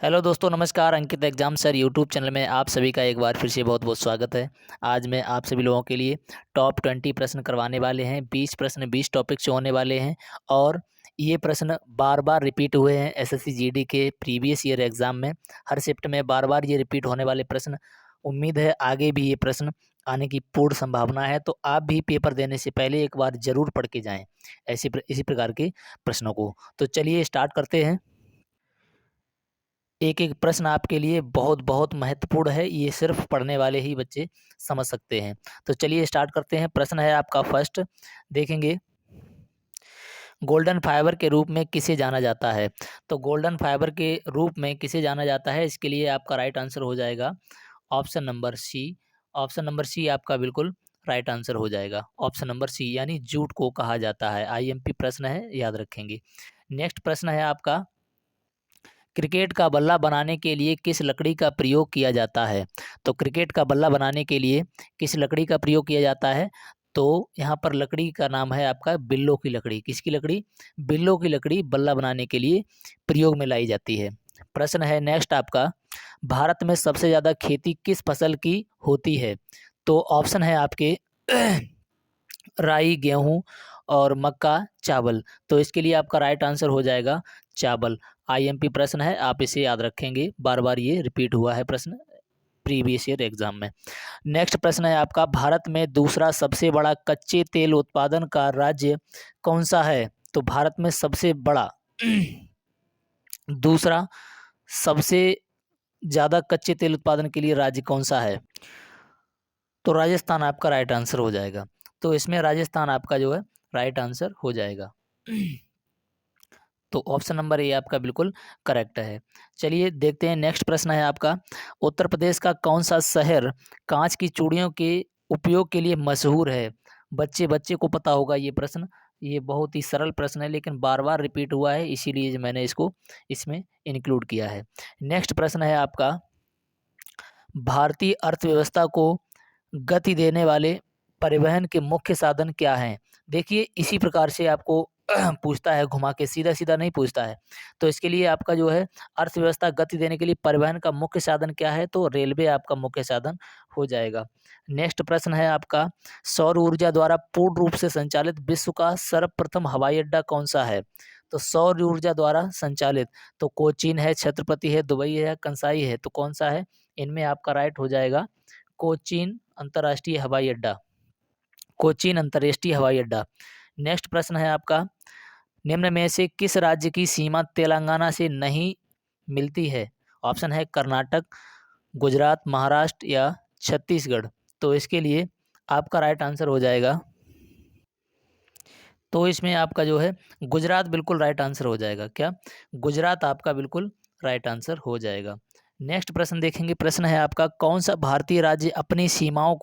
Hello दोस्तों, नमस्कार। अंकित exam sir YouTube channel में आप सभी का एक बार फिर से बहुत बहुत स्वागत है। आज मैं आप सभी लोगों के लिए टॉप 20 प्रश्न करवाने वाले हैं। 20 प्रश्न 20 टॉपिक से होने वाले हैं और ये प्रश्न बार बार रिपीट हुए हैं एसएससी जीडी के प्रीवियस ईयर एग्ज़ाम में। हर शिफ्ट में बार बार ये रिपीट होने वाले प्रश्न, उम्मीद है आगे भी ये प्रश्न आने की पूर्ण संभावना है। तो आप भी पेपर देने से पहले एक बार ज़रूर पढ़ के जाएँ इसी प्रकार के प्रश्नों को। तो चलिए स्टार्ट करते हैं। एक एक प्रश्न आपके लिए बहुत बहुत महत्वपूर्ण है, ये सिर्फ पढ़ने वाले ही बच्चे समझ सकते हैं। तो चलिए स्टार्ट करते हैं। प्रश्न है आपका फर्स्ट, देखेंगे। गोल्डन फाइबर के रूप में किसे जाना जाता है? तो गोल्डन फाइबर के रूप में किसे जाना जाता है, इसके लिए आपका राइट आंसर हो जाएगा option number C. Option number C आपका बिल्कुल राइट आंसर हो जाएगा। ऑप्शन नंबर सी यानी जूट को कहा जाता है। आईएमपी प्रश्न है, याद रखेंगे। नेक्स्ट प्रश्न है आपका, क्रिकेट का बल्ला बनाने के लिए किस लकड़ी का प्रयोग किया जाता है? तो क्रिकेट का बल्ला बनाने के लिए किस लकड़ी का प्रयोग किया जाता है? तो यहाँ पर लकड़ी का नाम है आपका बिल्लो की लकड़ी। किसकी लकड़ी? बिल्लो की लकड़ी बल्ला बनाने के लिए प्रयोग में लाई जाती है। प्रश्न है नेक्स्ट आपका, भारत में सबसे ज़्यादा खेती किस फसल की होती है? तो ऑप्शन है आपके राई, गेहूँ और मक्का, चावल। तो इसके लिए आपका राइट आंसर हो जाएगा चावल। आईएमपी प्रश्न है, आप इसे याद रखेंगे। बार बार ये रिपीट हुआ है प्रश्न प्रीवियस ईयर एग्जाम में। नेक्स्ट प्रश्न है आपका, भारत में दूसरा सबसे बड़ा कच्चे तेल उत्पादन का राज्य कौन सा है? तो भारत में सबसे बड़ा दूसरा सबसे ज़्यादा कच्चे तेल उत्पादन के लिए राज्य कौन सा है? तो राजस्थान आपका राइट आंसर हो जाएगा। तो इसमें राजस्थान आपका जो है राइट आंसर हो जाएगा। तो ऑप्शन नंबर ए आपका बिल्कुल करेक्ट है। चलिए देखते हैं नेक्स्ट प्रश्न है आपका, उत्तर प्रदेश का कौन सा शहर कांच की चूड़ियों के उपयोग के लिए मशहूर है? बच्चे बच्चे को पता होगा ये प्रश्न। ये बहुत ही सरल प्रश्न है लेकिन बार बार रिपीट हुआ है, इसीलिए मैंने इसको इसमें इंक्लूड किया है। नेक्स्ट प्रश्न है आपका, भारतीय अर्थव्यवस्था को गति देने वाले परिवहन के मुख्य साधन क्या हैं? देखिए इसी प्रकार से आपको पूछता है, घुमा के, सीधा सीधा नहीं पूछता है। तो इसके लिए आपका जो है अर्थव्यवस्था गति देने के लिए परिवहन का मुख्य साधन क्या है? तो रेलवे आपका मुख्य साधन हो जाएगा। नेक्स्ट प्रश्न है आपका, सौर ऊर्जा द्वारा पूर्ण रूप से संचालित विश्व का सर्वप्रथम हवाई अड्डा कौन सा है? तो सौर ऊर्जा द्वारा संचालित, तो कोचीन है, छत्रपति है, दुबई है, कंसाई है। तो कौन सा है? इनमें आपका राइट हो जाएगा कोचीन अंतर्राष्ट्रीय हवाई अड्डा। कोचीन अंतर्राष्ट्रीय हवाई अड्डा। नेक्स्ट प्रश्न है आपका, निम्न में से किस राज्य की सीमा तेलंगाना से नहीं मिलती है? ऑप्शन है कर्नाटक, गुजरात, महाराष्ट्र या छत्तीसगढ़। तो इसके लिए आपका राइट आंसर हो जाएगा, तो इसमें आपका जो है गुजरात बिल्कुल राइट आंसर हो जाएगा। क्या? गुजरात आपका बिल्कुल राइट आंसर हो जाएगा। नेक्स्ट प्रश्न देखेंगे। प्रश्न है आपका, कौन सा भारतीय राज्य अपनी सीमाओं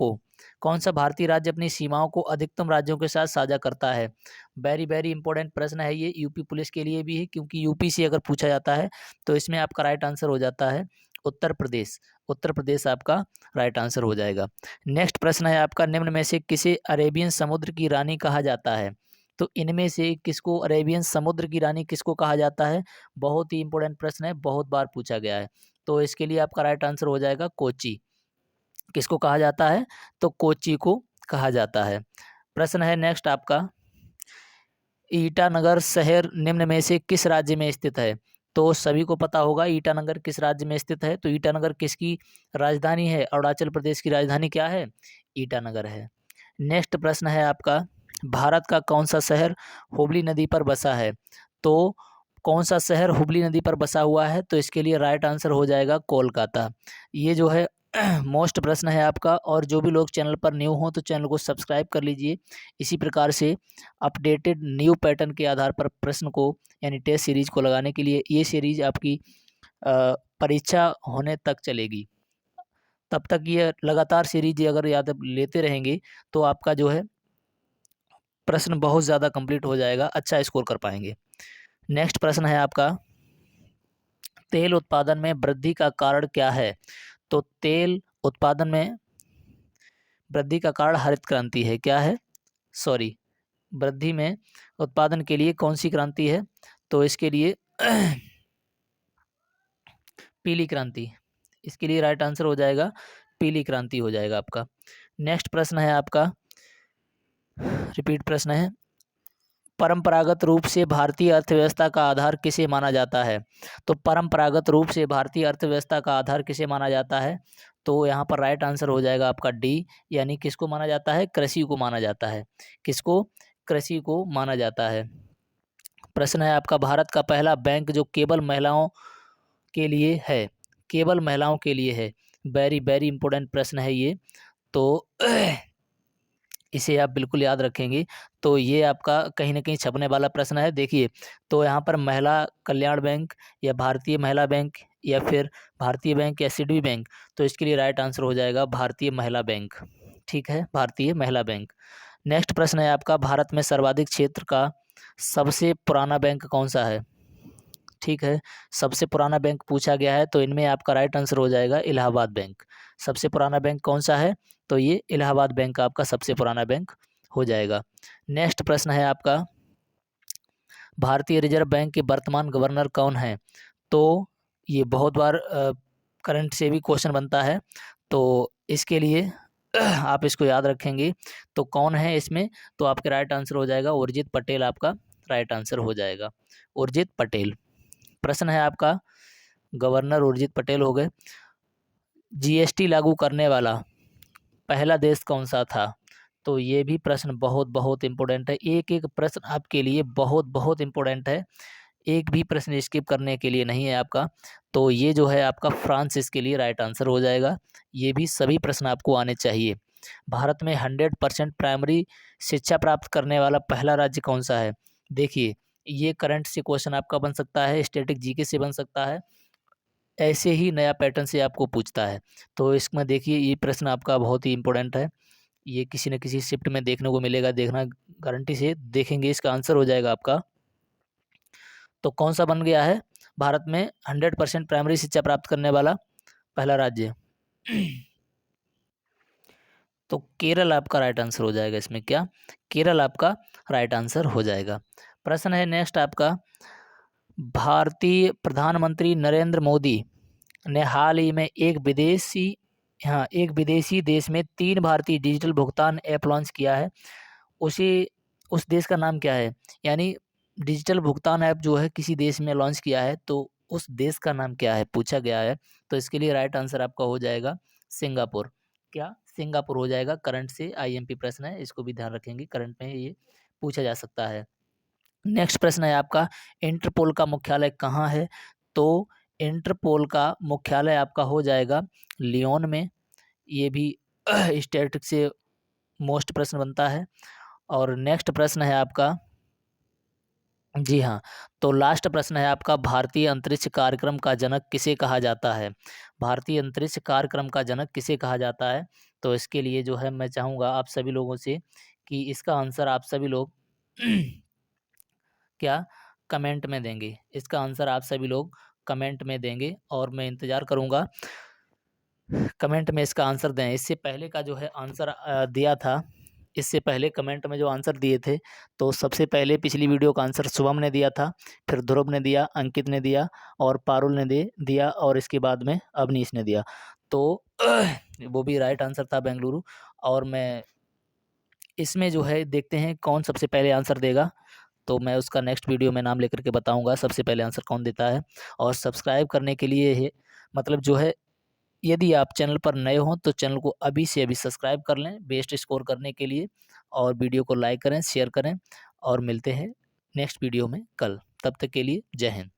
को अधिकतम राज्यों के साथ साझा करता है? वेरी वेरी इंपॉर्टेंट प्रश्न है ये, यूपी पुलिस के लिए भी है, क्योंकि यूपी से अगर पूछा जाता है तो इसमें आपका राइट आंसर हो जाता है उत्तर प्रदेश। उत्तर प्रदेश आपका राइट आंसर हो जाएगा। नेक्स्ट प्रश्न है आपका, निम्न में से किसे अरेबियन समुद्र की रानी कहा जाता है? तो इनमें से किसको अरेबियन समुद्र की रानी किसको कहा जाता है? बहुत ही इंपॉर्टेंट प्रश्न है, बहुत बार पूछा गया है। तो इसके लिए आपका राइट आंसर हो जाएगा कोची। किसको कहा जाता है? तो कोची को कहा जाता है। प्रश्न है नेक्स्ट आपका, ईटानगर शहर निम्न में से किस राज्य में स्थित है? तो सभी को पता होगा ईटानगर किस राज्य में स्थित है। तो ईटानगर किसकी राजधानी है? अरुणाचल प्रदेश की राजधानी क्या है? ईटानगर है। नेक्स्ट प्रश्न है आपका, भारत का कौन सा शहर हुगली नदी पर बसा है? तो कौन सा शहर हुगली नदी पर बसा हुआ है? तो इसके लिए राइट आंसर हो जाएगा कोलकाता। ये जो है मोस्ट प्रश्न है आपका, और जो भी लोग चैनल पर न्यू हो तो चैनल को सब्सक्राइब कर लीजिए। इसी प्रकार से अपडेटेड न्यू पैटर्न के आधार पर प्रश्न को यानी टेस्ट सीरीज को लगाने के लिए ये सीरीज आपकी परीक्षा होने तक चलेगी। तब तक ये लगातार सीरीज अगर याद लेते रहेंगे तो आपका जो है प्रश्न बहुत ज़्यादा कंप्लीट हो जाएगा, अच्छा स्कोर कर पाएंगे। नेक्स्ट प्रश्न है आपका, तेल उत्पादन में वृद्धि का कारण क्या है? तो तेल उत्पादन में वृद्धि का कारण हरित क्रांति है। क्या है? सॉरी, वृद्धि में उत्पादन के लिए कौन सी क्रांति है? तो इसके लिए पीली क्रांति, इसके लिए राइट आंसर हो जाएगा पीली क्रांति हो जाएगा आपका। नेक्स्ट प्रश्न है आपका, रिपीट प्रश्न है, परंपरागत रूप से भारतीय अर्थव्यवस्था का आधार किसे माना जाता है? तो परंपरागत रूप से भारतीय अर्थव्यवस्था का आधार किसे माना जाता है? तो यहाँ पर राइट आंसर हो जाएगा आपका डी, यानी किसको माना जाता है? कृषि को माना जाता है। किसको? कृषि को माना जाता है। प्रश्न है आपका, भारत का पहला बैंक जो केवल महिलाओं के लिए है, केवल महिलाओं के लिए है, वेरी वेरी इंपॉर्टेंट प्रश्न है ये, तो इसे आप बिल्कुल याद रखेंगे। तो ये आपका कहीं ना कहीं छपने वाला प्रश्न है। देखिए, तो यहाँ पर महिला कल्याण बैंक या भारतीय महिला बैंक या फिर भारतीय बैंक या सिडबी बैंक, तो इसके लिए राइट आंसर हो जाएगा भारतीय महिला बैंक। ठीक है, भारतीय महिला बैंक। नेक्स्ट प्रश्न है आपका, भारत में सर्वाधिक क्षेत्र का सबसे पुराना बैंक कौन सा है? ठीक है, सबसे पुराना बैंक पूछा गया है, तो इनमें आपका राइट आंसर हो जाएगा इलाहाबाद बैंक। सबसे पुराना बैंक कौन सा है? तो ये इलाहाबाद बैंक आपका सबसे पुराना बैंक हो जाएगा। नेक्स्ट प्रश्न है आपका, भारतीय रिजर्व बैंक के वर्तमान गवर्नर कौन है? तो ये बहुत बार करंट से भी क्वेश्चन बनता है, तो इसके लिए आप इसको याद रखेंगे। तो कौन है इसमें? तो आपके राइट आंसर हो जाएगा उर्जित पटेल, आपका राइट आंसर हो जाएगा उर्जित पटेल। प्रश्न है आपका, गवर्नर उर्जित पटेल हो गए, जीएसटी लागू करने वाला पहला देश कौन सा था? तो ये भी प्रश्न बहुत बहुत इंपॉर्टेंट है। एक एक प्रश्न आपके लिए बहुत बहुत इंपॉर्टेंट है, एक भी प्रश्न स्किप करने के लिए नहीं है आपका। तो ये जो है आपका फ्रांस इसके लिए राइट आंसर हो जाएगा। ये भी सभी प्रश्न आपको आने चाहिए। भारत में 100% प्राइमरी शिक्षा प्राप्त करने वाला पहला राज्य कौन सा है? देखिए, ये करंट से क्वेश्चन आपका बन सकता है, स्टैटिक जीके से बन सकता है, ऐसे ही नया पैटर्न से आपको पूछता है। तो इसमें देखिए, ये प्रश्न आपका बहुत ही इंपॉर्टेंट है, ये किसी न किसी शिफ्ट में देखने को मिलेगा, देखना गारंटी से देखेंगे, इसका आंसर हो जाएगा आपका। तो कौन सा बन गया है भारत में 100% प्राइमरी शिक्षा प्राप्त करने वाला पहला राज्य? तो केरल आपका राइट आंसर हो जाएगा इसमें। क्या? केरल आपका राइट आंसर हो जाएगा। प्रश्न है नेक्स्ट आपका, भारतीय प्रधानमंत्री नरेंद्र मोदी ने हाल ही में एक विदेशी देश में 3 भारतीय डिजिटल भुगतान ऐप लॉन्च किया है, उसे उस देश का नाम क्या है? यानी डिजिटल भुगतान ऐप जो है किसी देश में लॉन्च किया है, तो उस देश का नाम क्या है पूछा गया है। तो इसके लिए राइट आंसर आपका हो जाएगा सिंगापुर। क्या? सिंगापुर हो जाएगा। करंट से आईएमपी प्रश्न है, इसको भी ध्यान रखेंगे, करंट में ये पूछा जा सकता है। नेक्स्ट प्रश्न है आपका, इंटरपोल का मुख्यालय कहाँ है? तो इंटरपोल का मुख्यालय आपका हो जाएगा लियोन में। ये भी स्टैटिक से मोस्ट प्रश्न बनता है। और नेक्स्ट प्रश्न है आपका, जी हाँ, तो लास्ट प्रश्न है आपका, भारतीय अंतरिक्ष कार्यक्रम का जनक किसे कहा जाता है? भारतीय अंतरिक्ष कार्यक्रम का जनक किसे कहा जाता है? तो इसके लिए जो है मैं चाहूँगा आप सभी लोगों से कि इसका आंसर आप सभी लोग क्या कमेंट में देंगे? इसका आंसर आप सभी लोग कमेंट में देंगे और मैं इंतज़ार करूँगा कमेंट में इसका आंसर दें। इससे पहले का जो है आंसर दिया था, इससे पहले कमेंट में जो आंसर दिए थे, तो सबसे पहले पिछली वीडियो का आंसर शुभम ने दिया था, फिर ध्रुव ने दिया, अंकित ने दिया और पारुल ने दिया और इसके बाद में अवनीश ने दिया। तो वो भी राइट आंसर था बेंगलुरु। और मैं इसमें जो है देखते हैं कौन सबसे पहले आंसर देगा, तो मैं उसका नेक्स्ट वीडियो में नाम लेकर के बताऊंगा सबसे पहले आंसर कौन देता है। और सब्सक्राइब करने के लिए है, मतलब जो है, यदि आप चैनल पर नए हों तो चैनल को अभी से अभी सब्सक्राइब कर लें बेस्ट स्कोर करने के लिए, और वीडियो को लाइक करें, शेयर करें, और मिलते हैं नेक्स्ट वीडियो में कल। तब तक के लिए जय हिंद।